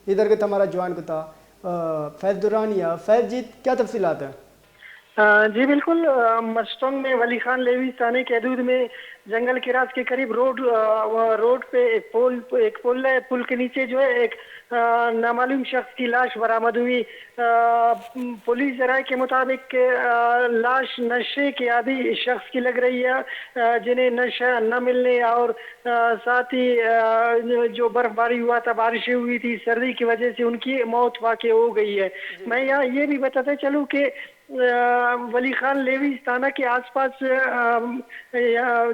ادھر کے ہمارا جوان کو تھا فیض دورانیہ. فیض جی کیا تفصیلات ہیں؟ جی بالکل. مسٹونگ میں ولی خان لیوی تھانے کے حدود میں جنگل کے راز کے قریب روڈ پہ ایک پل ہے. پل کے نیچے جو ہے ایک نامعلوم شخص کی لاش برآمد ہوئی. پولیس ذرائع کے مطابق لاش نشے کے عادی شخص کی لگ رہی ہے جنہیں نشہ نہ ملنے اور ساتھ ہی جو برف باری ہوا تھا، بارشیں ہوئی تھی سردی کی وجہ سے ان کی موت واقع ہو گئی ہے. میں یہاں یہ بھی بتاتا چلوں کہ ولی خان لیوی تھانہ کے آس پاس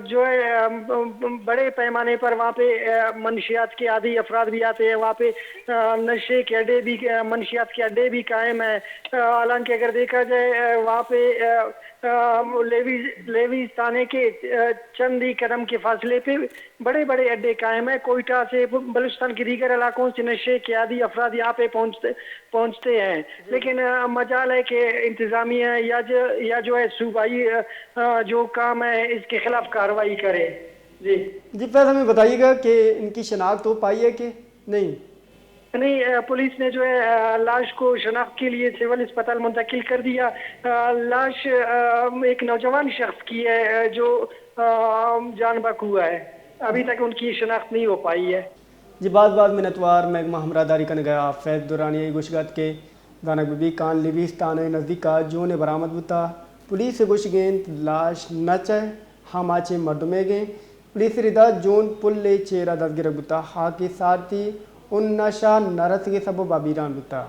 جو ہے بڑے پیمانے پر وہاں پہ منشیات کے عادی افراد بھی آتے ہیں. وہاں پہ نشے کے اڈے بھی، منشیات کے اڈے بھی قائم ہیں. حالانکہ اگر دیکھا جائے وہاں پہ لیوی تھانے کے چند ہی قدم کے فاصلے پہ بڑے بڑے اڈے قائم ہیں. کوئٹہ سے، بلوچستان کے دیگر علاقوں سے نشے کے عادی افراد یہاں پہ پہنچتے ہیں. لیکن مجال ہے کہ انتظامیہ یا جو ہے صوبائی جو کام ہے اس کے خلاف کارروائی کرے. جی فیض ہمیں بتائیے گا کہ ان کی شناخت ہو پائی ہے کہ نہیں؟ نہیں، پولیس نے جو ہے لاش کو شناخت کے لیے سول اسپتال منتقل کر دیا. لاش ایک نوجوان شخص کی ہے جو جان بحق ہوا ہے. ابھی تک ان کی شناخت نہیں ہو پائی ہے. جی بعد منتوار محکمہ ہمراہ داری کن گیا فیض دورانیہ گوشگت کے دانک بی کان لیوی تھانے نزدیک کا جو نے برآمد ہوتا. پولیس سے گوش گین لاش نچے ہم آچے مردمے گئے. پولیس ردا جون پل لے چیرہ دستگیر بتا ہا کے ساتھ ہی ان نشہ نرس کے سبب بابیران بتا.